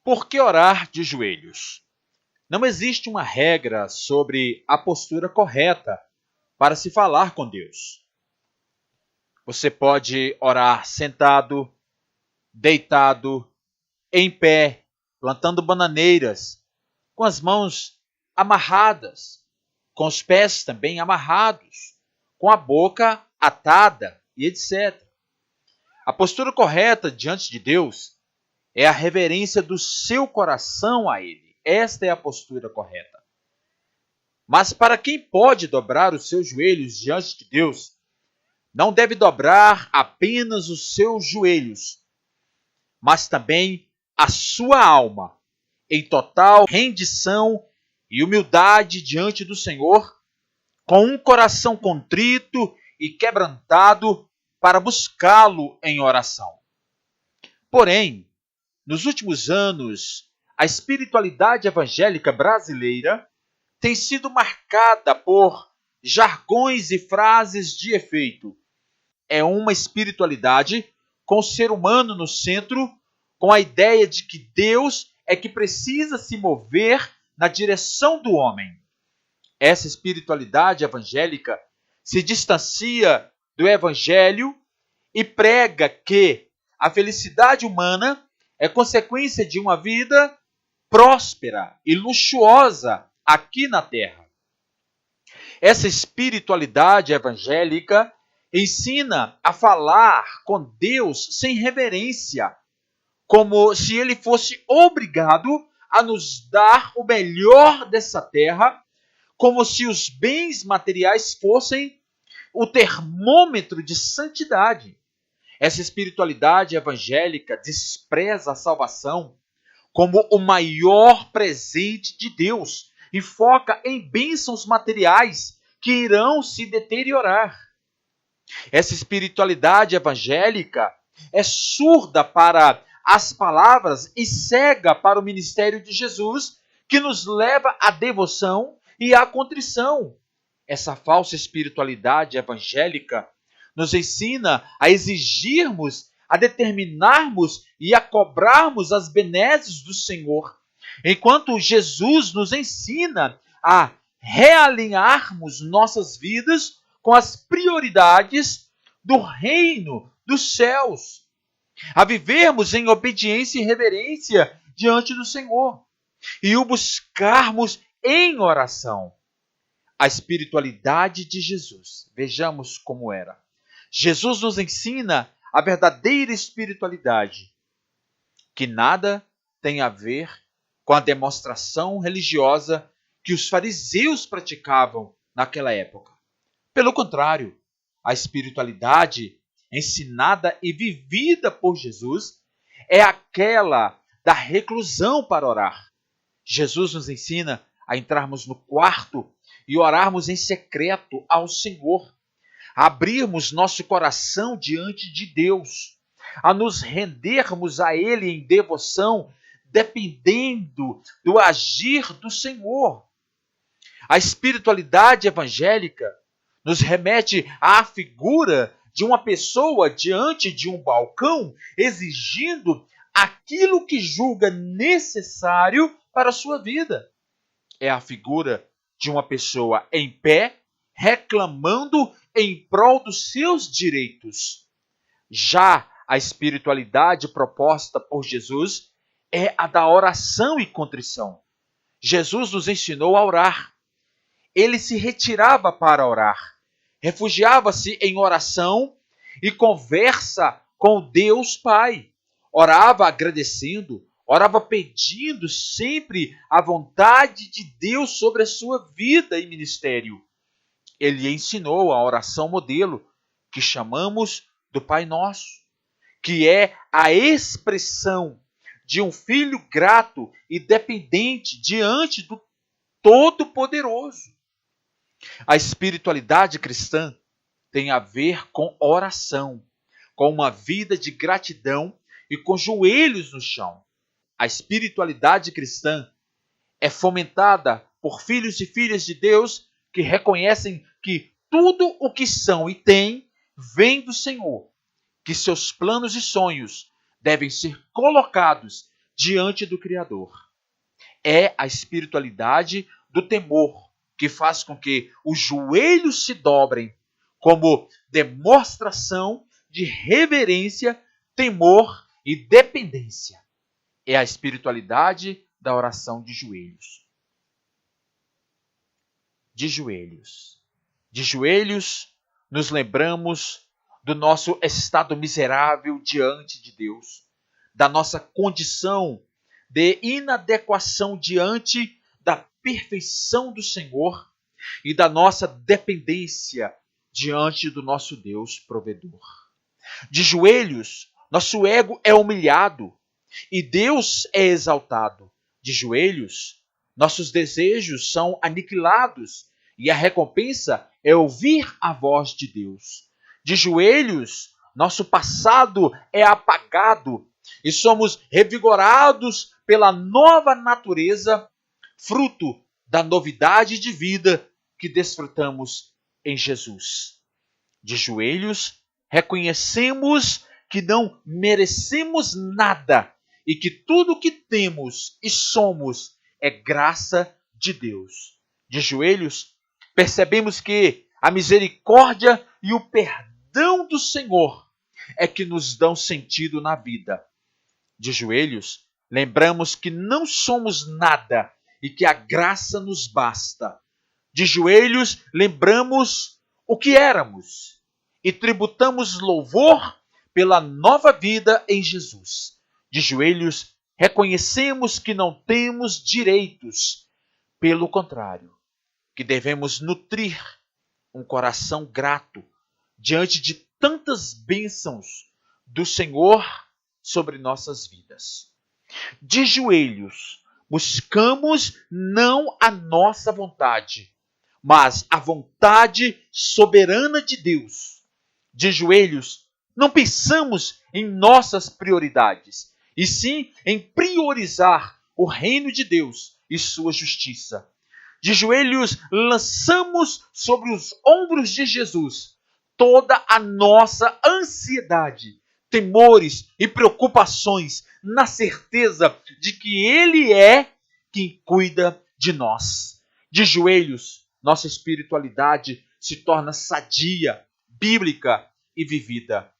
Por que orar de joelhos? Não existe uma regra sobre a postura correta para se falar com Deus. Você pode orar sentado, deitado, em pé, plantando bananeiras, com as mãos amarradas, com os pés também amarrados, com a boca atada e etc. A postura correta diante de Deus é a reverência do seu coração a Ele. Esta é a postura correta. Mas para quem pode dobrar os seus joelhos diante de Deus, não deve dobrar apenas os seus joelhos, mas também a sua alma, em total rendição e humildade diante do Senhor, com um coração contrito e quebrantado para buscá-lo em oração. Porém, nos últimos anos, a espiritualidade evangélica brasileira tem sido marcada por jargões e frases de efeito. É uma espiritualidade com o ser humano no centro, com a ideia de que Deus é que precisa se mover na direção do homem. Essa espiritualidade evangélica se distancia do evangelho e prega que a felicidade humana é consequência de uma vida próspera e luxuosa aqui na terra. Essa espiritualidade evangélica ensina a falar com Deus sem reverência, como se ele fosse obrigado a nos dar o melhor dessa terra, como se os bens materiais fossem o termômetro de santidade. Essa espiritualidade evangélica despreza a salvação como o maior presente de Deus e foca em bênçãos materiais que irão se deteriorar. Essa espiritualidade evangélica é surda para as palavras e cega para o ministério de Jesus, que nos leva à devoção e à contrição. Essa falsa espiritualidade evangélica nos ensina a exigirmos, a determinarmos e a cobrarmos as benesses do Senhor, enquanto Jesus nos ensina a realinharmos nossas vidas com as prioridades do reino dos céus, a vivermos em obediência e reverência diante do Senhor e o buscarmos em oração. A espiritualidade de Jesus, vejamos como era. Jesus nos ensina a verdadeira espiritualidade, que nada tem a ver com a demonstração religiosa que os fariseus praticavam naquela época. Pelo contrário, a espiritualidade ensinada e vivida por Jesus é aquela da reclusão para orar. Jesus nos ensina a entrarmos no quarto e orarmos em secreto ao Senhor, a abrirmos nosso coração diante de Deus, a nos rendermos a Ele em devoção, dependendo do agir do Senhor. A espiritualidade evangélica nos remete à figura de uma pessoa diante de um balcão exigindo aquilo que julga necessário para a sua vida. É a figura de uma pessoa em pé, reclamando em prol dos seus direitos. Já a espiritualidade proposta por Jesus é a da oração e contrição. Jesus nos ensinou a orar. Ele se retirava para orar, refugiava-se em oração e conversa com Deus Pai. Orava agradecendo, orava pedindo sempre a vontade de Deus sobre a sua vida e ministério. Ele ensinou a oração modelo, que chamamos do Pai Nosso, que é a expressão de um filho grato e dependente diante do Todo-Poderoso. A espiritualidade cristã tem a ver com oração, com uma vida de gratidão e com joelhos no chão. A espiritualidade cristã é fomentada por filhos e filhas de Deus que reconhecem que tudo o que são e têm vem do Senhor, que seus planos e sonhos devem ser colocados diante do Criador. É a espiritualidade do temor que faz com que os joelhos se dobrem como demonstração de reverência, temor e dependência. É a espiritualidade da oração de joelhos. De joelhos. De joelhos, nos lembramos do nosso estado miserável diante de Deus, da nossa condição de inadequação diante da perfeição do Senhor e da nossa dependência diante do nosso Deus provedor. De joelhos, nosso ego é humilhado e Deus é exaltado. De joelhos, nossos desejos são aniquilados e a recompensa é ouvir a voz de Deus. De joelhos, nosso passado é apagado e somos revigorados pela nova natureza, fruto da novidade de vida que desfrutamos em Jesus. De joelhos, reconhecemos que não merecemos nada e que tudo o que temos e somos é graça de Deus. De joelhos, percebemos que a misericórdia e o perdão do Senhor é que nos dão sentido na vida. De joelhos, lembramos que não somos nada e que a graça nos basta. De joelhos, lembramos o que éramos e tributamos louvor pela nova vida em Jesus. De joelhos, reconhecemos que não temos direitos. Pelo contrário, que devemos nutrir um coração grato diante de tantas bênçãos do Senhor sobre nossas vidas. De joelhos, buscamos não a nossa vontade, mas a vontade soberana de Deus. De joelhos, não pensamos em nossas prioridades, e sim em priorizar o reino de Deus e sua justiça. De joelhos, lançamos sobre os ombros de Jesus toda a nossa ansiedade, temores e preocupações, na certeza de que Ele é quem cuida de nós. De joelhos, nossa espiritualidade se torna sadia, bíblica e vivida.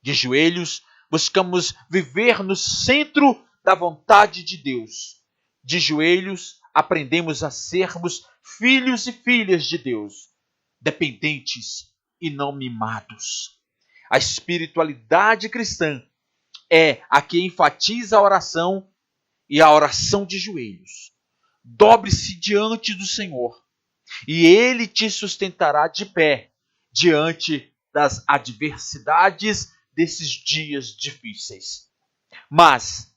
De joelhos, buscamos viver no centro da vontade de Deus. De joelhos, aprendemos a sermos filhos e filhas de Deus, dependentes e não mimados. A espiritualidade cristã é a que enfatiza a oração e a oração de joelhos. Dobre-se diante do Senhor e Ele te sustentará de pé diante das adversidades desses dias difíceis. Mas,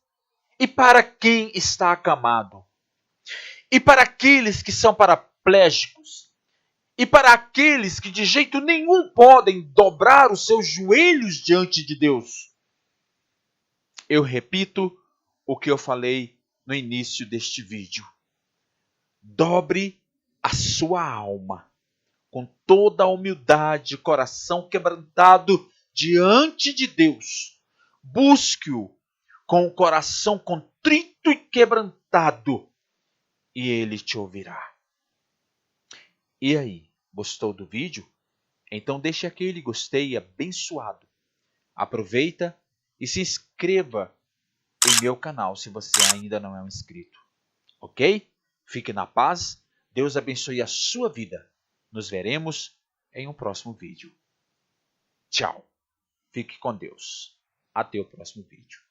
e para quem está acamado? E para aqueles que são paraplégicos? E para aqueles que de jeito nenhum podem dobrar os seus joelhos diante de Deus? Eu repito o que eu falei no início deste vídeo. Dobre a sua alma com toda a humildade, coração quebrantado diante de Deus. Busque-o com o coração contrito e quebrantado, e Ele te ouvirá. E aí, gostou do vídeo? Então deixe aquele gostei abençoado. Aproveita e se inscreva em meu canal se você ainda não é um inscrito. Ok? Fique na paz. Deus abençoe a sua vida. Nos veremos em um próximo vídeo. Tchau. Fique com Deus. Até o próximo vídeo.